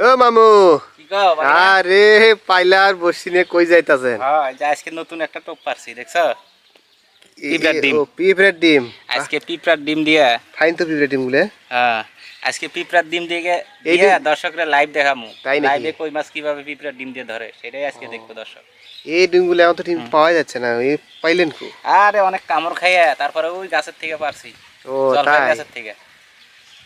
ও মামু, কি কও ভাইয়া? আরে পাইলার বসি নিয়ে কই যাইতাছেন? হ্যাঁ, এই যে আজকে নতুন একটা টোপ পারছি দেখছো? পিঁপড়ার ডিম। ও পিঁপড়ের ডিম। আজকে পিঁপড়ার ডিম দিয়ে ফাইন তো পিঁপড়ের ডিম গুলে। হ্যাঁ, আজকে পিঁপড়ার ডিম দিয়ে এই দিয়ে ডিম দর্শকরা লাইভ দেখামু। তাই নাকি? লাইভে কই মাছ কিভাবে পিঁপড়ার ডিম দিয়ে ধরে সেটাই আজকে দেখবো দর্শক। এই ডিম গুলো এখন তো ডিম হুম। পাওয়া যাচ্ছে না, এই পাইলেন কো? আরে অনেক কামড় খাইয়া তারপরে ওই গাছের থেকে পারছি, ও জলপাই তাই। গাছের থেকে।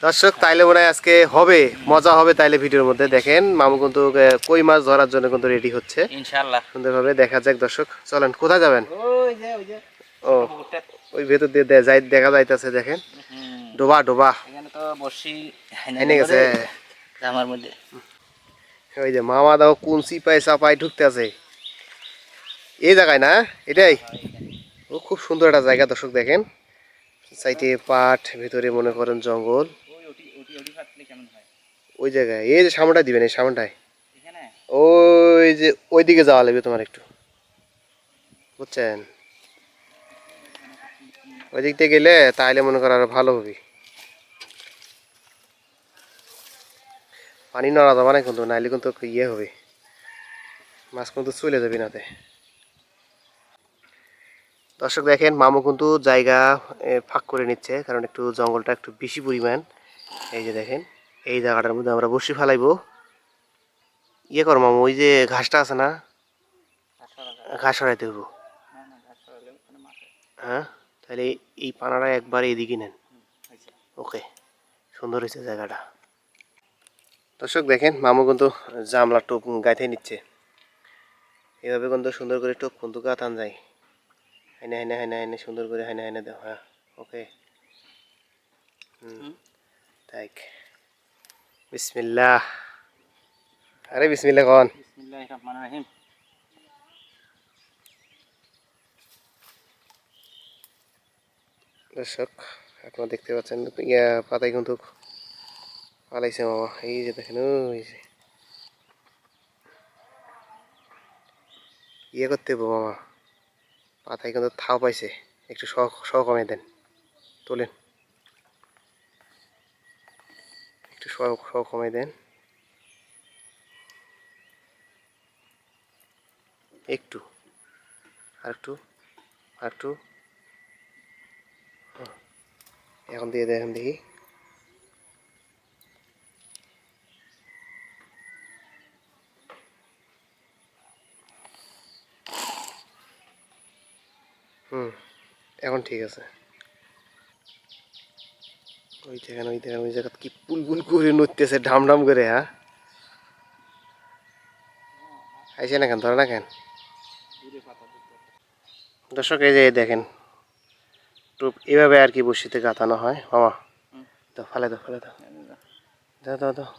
দর্শক তাইলে মনে হয় আজকে হবে, মজা হবে তাইলে ভিডিওর মধ্যে। দেখেন মামু কিন্তু কই মাছ ধরার জন্য কিন্তু রেডি হচ্ছে ইনশাআল্লাহ। সুন্দরভাবে। দেখা যাক দর্শক, চলেন কোথায় যাবেন? ওই যে ও ছোট পুকুরটা। ওই ভেতর দিয়ে যাই দেখা যাইতাছে, দেখেন হুম। ডোবা ডোবা এখানে তো বসি হাইনা হেনে গেল গেছে। রে আমার মধ্যে। ওই যে মামা দাও কোন চিপাই চাপাই ঢুকতে আছে এই জায়গায় না? এটাই। ও খুব সুন্দর একটা জায়গা দর্শক, দেখেন সাইডে পাট, ভিতরে মনে করেন জঙ্গল। ওই ওটি ওটি ওটি ফাটলে কেমন হয়? ওই জায়গায় এই যে সামনটায় দিবেন, এই সামনটায় এখানে ওই যে ওইদিকে যাওয়া লাগবে তোমার একটু, বুঝছেন? ওই দিক দিয়ে গেলে তাহলে মনে করো আরো ভালো হবে। পানি নড়া যাবে না কিন্তু, নাইলে কিন্তু ইয়ে হবে, মাছ কিন্তু চলে যাবে নাতে। দর্শক দেখেন মামু কিন্তু জায়গা ফাঁক করে নিচ্ছে, কারণ একটু জঙ্গলটা একটু বেশি পরিমাণ। এই যে দেখেন এই জায়গাটার মধ্যে আমরা বসি ফেলাইবো। ইয়ে করো মামু, ওই যে ঘাসটা আছে না, ঘাস সরাইতে হবো। হ্যাঁ, তাহলে এই পানাটা একবার এইদিকে নেন। ওকে, সুন্দর হয়েছে জায়গাটা। দর্শক দেখেন মামু কিন্তু জামলা টোপ গাইতে নিচ্ছে। এভাবে কিন্তু সুন্দর করে টোপ কিন্তু গাতান যায়। হাইনা হাইনা হাইনা হাইনা সুন্দর করে হাইনা হাইনা দাও। হ্যাঁ ওকে। তাই বিসমিল্লাহ। আরে বিসমিল্লাহ কন। বিসমিল্লাহির রহমানির রহিম। দর্শক আপনারা দেখতে পাচ্ছেন ইয়া পাতায় কিন্তু পালাইছে মামা। এই যে দেখেন ওই যে ইয়ে করতে হবো মামা, পাতায় কিন্তু থাও পাইছে, একটু শ কমে দেন, তোলেন একটু শ কমে দেন একটু, আরেকটু আরেকটু। এখন দিয়ে দেখেন দেখি। এখন ঠিক আছে। ওই জায়গা কি পুল করে নড়তেছে ঢাম ঢাম করে। হ্যাঁ আইসে না কেন, ধরে না কেন? দর্শক এই যে দেখেন টোপ এভাবে আর কি বসিতে গাঁথানো হয় মামা। দাও ফালে দাও ফালে দাও, দাও দাও দাও।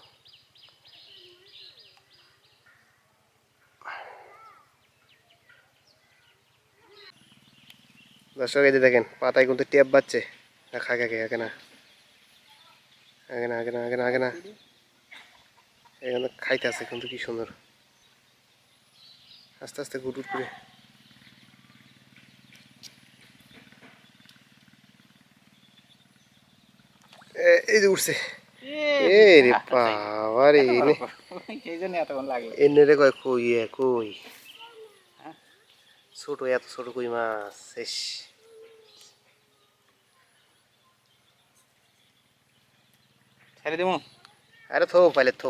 দর্শক এই যে দেখেন পাতায় কিন্তু টেপ বাজছে। খাকে আগে না আগে না আগে না আগে না আগে না, এখানে খাইতে আছে কিন্তু কি সুন্দর। আস্তে আস্তে গুটুট করে। এই যে উঠছে। এ রে বাবা রে, এই জন্য এতক্ষণ লাগলো। এনে রে কয় কই কই ছোট, এত ছোট কই মাছ শেষ। ছেড়ে দেবো। আরে থো পাইলে থো।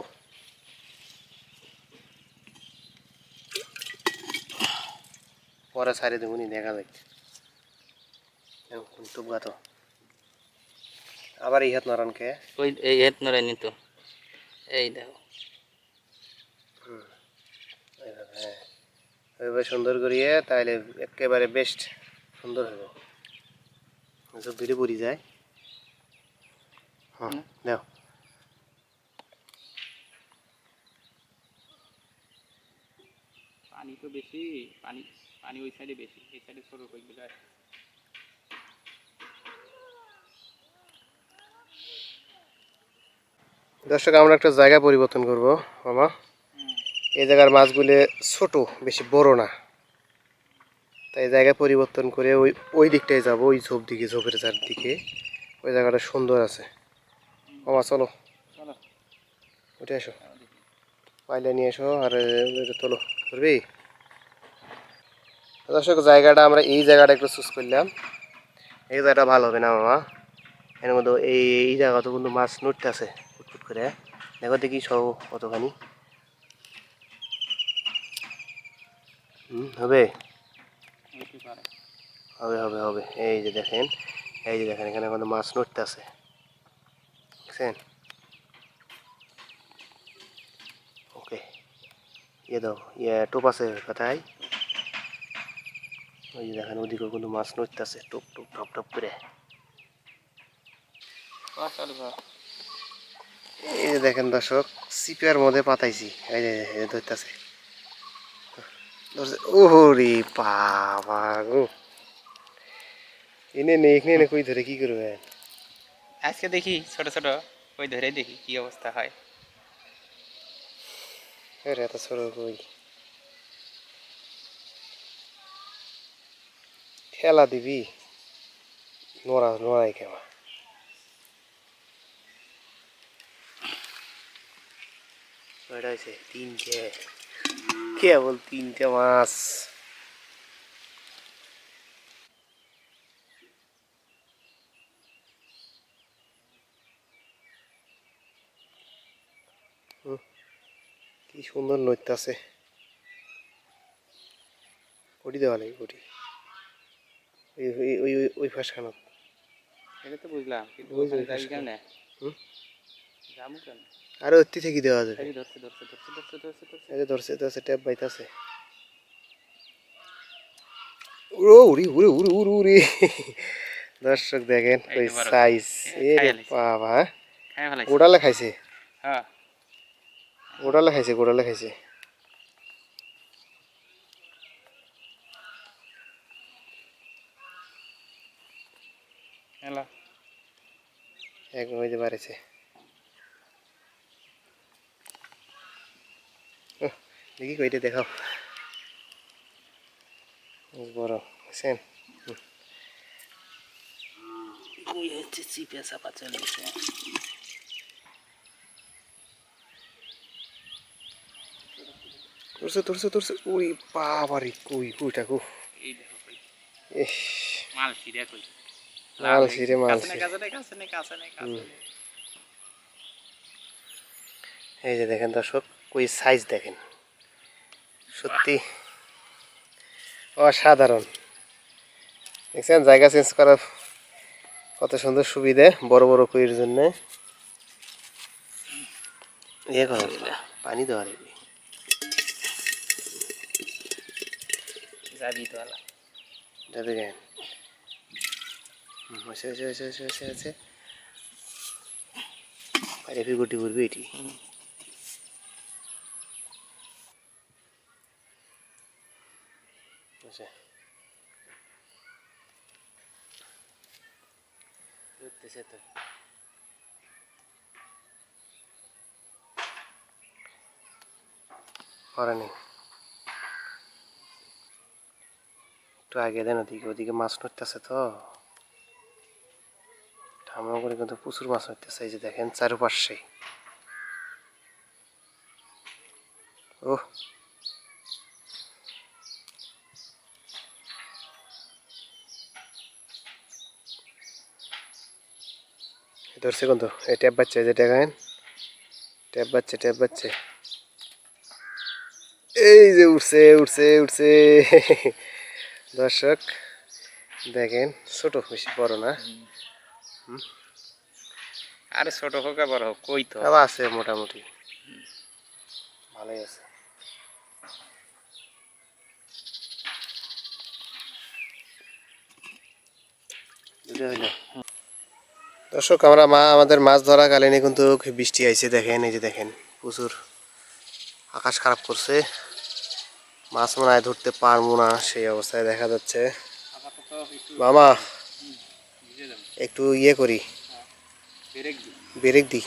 পরে ছাড়ে দেবো নি, দেখা যাচ্ছে টুপ গাতো। আবার ইহাত নারায়ণকে ওই এই হেড নড়াই নিত। এই দেখো হ্যাঁ ওইভাবে সুন্দর করিয়ে তাহলে একেবারে বেস্ট সুন্দর হবে। সব ভিড়ে পড়ি যায়। হ্যাঁ দাও। পানি তো বেশি, পানি পানি ওই সাইডে বেশি, এই সাইডে ছোট কইগুলো আছে। দর্শক আমরা একটা জায়গা পরিবর্তন করব মামা। এই জায়গার মাছগুলো ছোট, বেশি বড় না, তাই জায়গা পরিবর্তন করে ওই ওই দিকটায় যাবো, ওই ঝোপ দিকে, ঝোপের চারদিকে ওই জায়গাটা সুন্দর আছে। মামা চলো চলো উঠে আসো। পাইলে নিয়ে এসো আর এটা তোলো করবি। দর্শক জায়গাটা আমরা এই জায়গাটা একটু চুজ করলাম, এই জায়গাটা ভালো হবে না মামা। এর মধ্যে এই জায়গাতে কিন্তু মাছ নড়তে আছে ফুটফুট করে, দেখো দেখি সব কতখানি হবে হবে হবে হবে। এই যে দেখেন, এই যে দেখেন এখানে কিন্তু মাছ নড়তে আছে, দেখছেন? ওকে, ইয়ে দাও, ইয়ে টোপ আছে কোথায়? ওই যে দেখেন ওদিকেও কিন্তু মাছ নড়তে আছে, টুপ টুপ টপ টপ করে। এই যে দেখেন দর্শক, সিপিয়ার মধ্যে পাতাইছি, এই যে ধরতেছে, ওরে বাবা গো, এনে নে এখানে নে, কই ধরে কি করবে? আজকে দেখি ছোট ছোট ওই ধরে দেখি কি অবস্থা হয়। এত ছোট কই, খেলা দিবি নড়া নড়াই কেমন? কয়টা হয়েছে? তিনটে, কেবল তিনটে মাছ। কি সুন্দর নড়তেছে, ওটি দেওয়া লাগে ওটি, ওই ওই ওই ওই ফাঁসখানা। এটা তো বুঝলাম, কিন্তু ওই যে ওখানে ওই যাবি ফাঁসখানা। কেমনে? হুম, যাবো কেন? আরো অতি থেকে দেওয়া যাবে। এই যে ধরছে ধরছে ধরছে ধরছে ধরছে ধরছে। এই যে ধরছে ধরছে, ট্যাপ বাইতাছে। ও উড়ি উড়ি উড়ি উড়ি উড়ি, দর্শক দেখেন এই ওই তো বড় সাইজ, এ খাই রে আলাইছি, বাবা, খাই ফেলাইছি। গোড়ালে খাইছে, হ্যাঁ গোড়ালে খাইছে, গোড়ালে খাইছে। হ্যালো, একদম হইতে পারেছে। দেখি কইটা দেখাও, বড় বুঝছেন? ওই হচ্ছে চিপে চাপা চলেছে। ধরছে ধরছে ধরছে, ওই বাবারে, কই কইটা গো, এই দেখো কই ইস, মালসি দেখো, লাল হয়ে মালসি গেছে। রে কাছে মালসি। নে কাছে নে কাছে নে কাছে নে কাছে নে। এই যে দেখেন দর্শক, কই সাইজ দেখেন, সত্যি অসাধারণ। দেখছেন জায়গা চেঞ্জ করার কত সুন্দর সুবিধে বড় বড় কইয়ের জন্য। ইয়ে করা পানি দেওয়া লাগবে, যাবি তো আলা যাতে দেখেন হয়েছে হয়েছে হয়েছে হয়েছে হয়েছে হয়েছে, বাইরে ফিগুটি করবি এটি। আচ্ছা, উঠতেছে তো, পরে নেই, একটু আগে দেন, ওদিকে ওদিকে মাছ নড়তেছে তো, ঠামা করে কিন্তু প্রচুর মাছ নড়তেছে। এই যে দেখেন চারপাশে, ও ধরছে কিন্তু, এই ট্যাপ বাচ্চা, এই যে দেখেন ট্যাপ বাচ্চা, ট্যাপ বাচ্চা, এই যে উঠছে উঠছে উঠছে। দর্শক দেখেন, ছোট বেশি বড় না, আরে ছোট হোক আর বড় হোক কই তো আবার আছে মোটামুটি ভালোই আছে। দর্শক আমরা আমাদের মাছ ধরাকালীন কিন্তু বৃষ্টি আইছে, দেখেন এই যে দেখেন প্রচুর, আকাশ খারাপ করছে, মাছ মনে হয় ধরতে পারবো না সেই অবস্থায় দেখা যাচ্ছে। আপাতত একটু মামা ভিজে যাবে। একটু ইয়ে করি, ব্রেক দি ব্রেক দিই,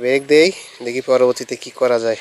ব্রেক দেই, দেখি পরবর্তীতে কি করা যায়।